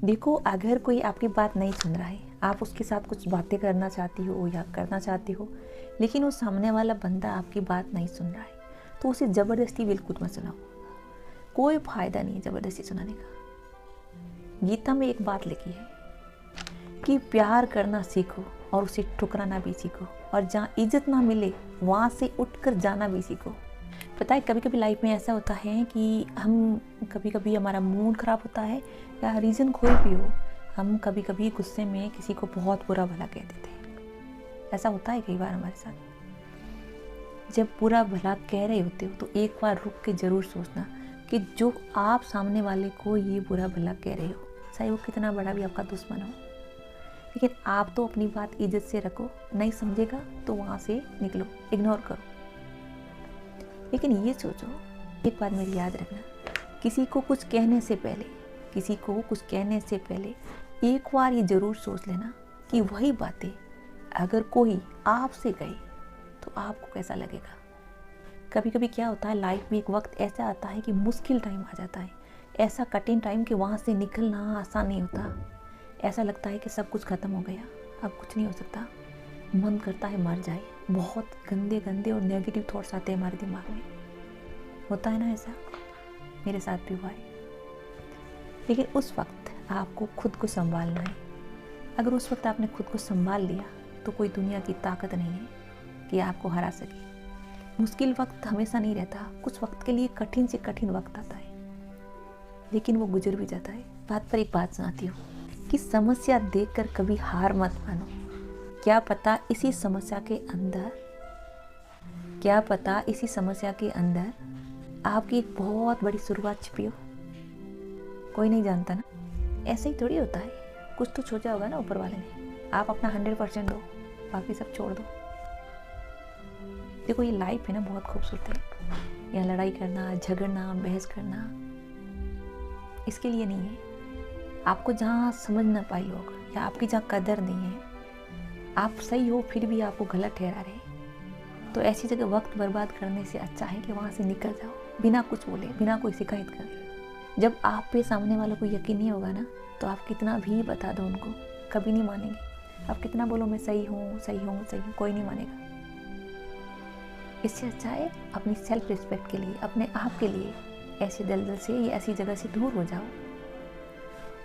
देखो, अगर कोई आपकी बात नहीं सुन रहा है, आप उसके साथ कुछ बातें करना चाहती हो या करना चाहती हो, लेकिन वो सामने वाला बंदा आपकी बात नहीं सुन रहा है, तो उसे ज़बरदस्ती बिल्कुल मत सुनाओ। कोई फ़ायदा नहीं है ज़बरदस्ती सुनाने का। गीता में एक बात लिखी है कि प्यार करना सीखो और उसे ठुकराना भी सीखो, और जहाँ इज्जत ना मिले वहाँ से उठकर जाना भी सीखो। पता है, कभी कभी लाइफ में ऐसा होता है कि हम कभी कभी हमारा मूड ख़राब होता है या रीज़न कोई भी हो, हम कभी कभी गुस्से में किसी को बहुत बुरा भला कह देते हैं। ऐसा होता है कई बार हमारे साथ। जब बुरा भला कह रहे होते हो तो एक बार रुक के ज़रूर सोचना कि जो आप सामने वाले को ये बुरा भला कह रहे हो, चाहे वो कितना बड़ा भी आपका दुश्मन हो, लेकिन आप तो अपनी बात इज्जत से रखो। नहीं समझेगा तो वहाँ से निकलो, इग्नोर करो। लेकिन ये सोचो, एक बात मेरी याद रखना, किसी को कुछ कहने से पहले एक बार ये ज़रूर सोच लेना कि वही बातें अगर कोई आपसे कहे तो आपको कैसा लगेगा। कभी कभी क्या होता है, लाइफ में एक वक्त ऐसा आता है कि मुश्किल टाइम आ जाता है, ऐसा कठिन टाइम कि वहाँ से निकलना आसान नहीं होता। ऐसा लगता है कि सब कुछ ख़त्म हो गया, अब कुछ नहीं हो सकता, मन करता है मर जाए। बहुत गंदे गंदे और नेगेटिव थॉट्स आते हैं हमारे दिमाग में। होता है ना ऐसा, मेरे साथ भी हुआ है। लेकिन उस वक्त आपको खुद को संभालना है। अगर उस वक्त आपने खुद को संभाल लिया तो कोई दुनिया की ताकत नहीं है कि आपको हरा सके। मुश्किल वक्त हमेशा नहीं रहता, कुछ वक्त के लिए कठिन से कठिन वक्त आता है, लेकिन वो गुजर भी जाता है। बात पर एक बात सुनाती हूँ कि समस्या देखकर कभी हार मत मानो। क्या पता इसी समस्या के अंदर आपकी एक बहुत बड़ी शुरुआत छिपी हो। कोई नहीं जानता ना, ऐसे ही थोड़ी होता है। कुछ तो सोचा होगा ना ऊपर वाले ने। आप अपना 100% दो, बाकी सब छोड़ दो। देखो, ये लाइफ है ना, बहुत खूबसूरत है। यहाँ लड़ाई करना, झगड़ना, बहस करना इसके लिए नहीं है। आपको जहाँ समझ ना पाए लोग, या आपकी जहाँ कदर नहीं है, आप सही हो फिर भी आपको गलत ठहरा रहे, तो ऐसी जगह वक्त बर्बाद करने से अच्छा है कि वहाँ से निकल जाओ, बिना कुछ बोले, बिना कोई शिकायत करे। जब आप पे सामने वालों को यकीन नहीं होगा ना, तो आप कितना भी बता दो उनको, कभी नहीं मानेंगे। आप कितना बोलो मैं सही हूँ, कोई नहीं मानेगा। इससे अच्छा है अपनी सेल्फ रिस्पेक्ट के लिए, अपने आप के लिए ऐसे दलदल से या ऐसी जगह से दूर हो जाओ।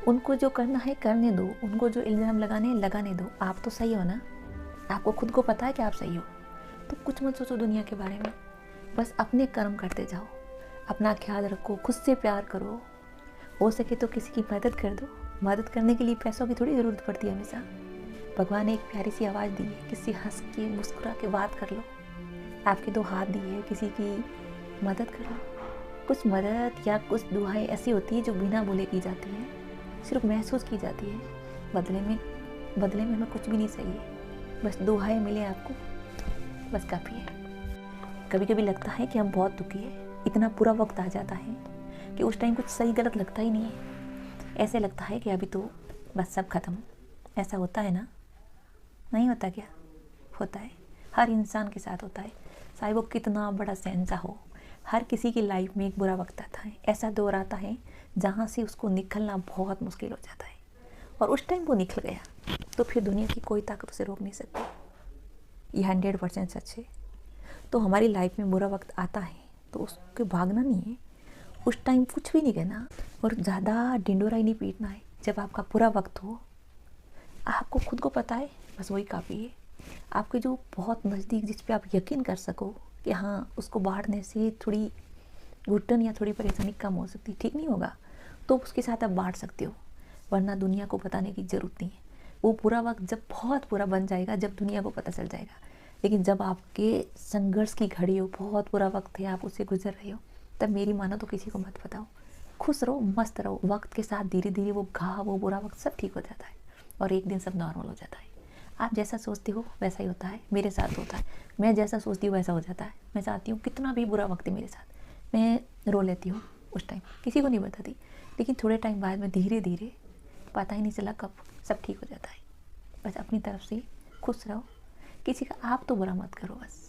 उनको जो करना है करने दो, उनको जो इल्ज़ाम लगाने दो। आप तो सही हो ना, आपको खुद को पता है कि आप सही हो, तो कुछ मत सोचो दुनिया के बारे में। बस अपने कर्म करते जाओ, अपना ख्याल रखो, खुद से प्यार करो। हो सके तो किसी की मदद कर दो। मदद करने के लिए पैसों की थोड़ी ज़रूरत पड़ती है हमेशा। भगवान ने एक प्यारी सी आवाज़ दी है, किसी हंस के मुस्कुरा के बात कर लो। आपके 2 हाथ दिए है, किसी की मदद कर लो। कुछ मदद या कुछ दुआएं ऐसी होती है जो बिना बोले की जाती है, सिर्फ महसूस की जाती है। बदले में हमें कुछ भी नहीं चाहिए, बस दुआएं मिले आपको, बस काफ़ी है। कभी कभी लगता है कि हम बहुत दुखी है, इतना पूरा वक्त आ जाता है कि उस टाइम कुछ सही गलत लगता ही नहीं है। ऐसे लगता है कि अभी तो बस सब खत्म। ऐसा होता है ना? नहीं होता क्या? होता है, हर इंसान के साथ होता है, चाहे वो कितना बड़ा शहंशाह हो। हर किसी की लाइफ में एक बुरा वक्त आता है, ऐसा दौर आता है जहाँ से उसको निकलना बहुत मुश्किल हो जाता है। और उस टाइम वो निकल गया तो फिर दुनिया की कोई ताकत उसे रोक नहीं सकती। ये 100% सच है। तो हमारी लाइफ में बुरा वक्त आता है तो उसके भागना नहीं है, उस टाइम कुछ भी नहीं कहना और ज़्यादा ढिंडोरा ही नहीं पीटना है। जब आपका बुरा वक्त हो, आपको खुद को पता है, बस वही काफ़ी है। आपके जो बहुत नज़दीक, जिस पे आप यकीन कर सको कि हाँ, उसको बांटने से थोड़ी घुटन या थोड़ी परेशानी कम हो सकती, ठीक नहीं होगा, तो उसके साथ आप बांट सकते हो, वरना दुनिया को बताने की ज़रूरत नहीं है। वो पूरा वक्त जब बहुत बुरा बन जाएगा, जब दुनिया को पता चल जाएगा। लेकिन जब आपके संघर्ष की घड़ी हो, बहुत बुरा वक्त है, आप उससे गुजर रहे हो, तब मेरी मानो तो किसी को मत बताओ। खुश रहो, मस्त रहो। वक्त के साथ धीरे धीरे वो घाव, वो बुरा वक्त सब ठीक हो जाता है और एक दिन सब नॉर्मल हो जाता है। आप जैसा सोचते हो वैसा ही होता है। मेरे साथ होता है, मैं जैसा सोचती हूँ वैसा हो जाता है। मैं चाहती हूँ कितना भी बुरा वक्त है मेरे साथ, मैं रो लेती हूँ उस टाइम, किसी को नहीं बताती, लेकिन थोड़े टाइम बाद में धीरे धीरे, पता ही नहीं चला कब, सब ठीक हो जाता है। बस अपनी तरफ से खुश रहो, किसी का आप तो बुरा मत करो बस।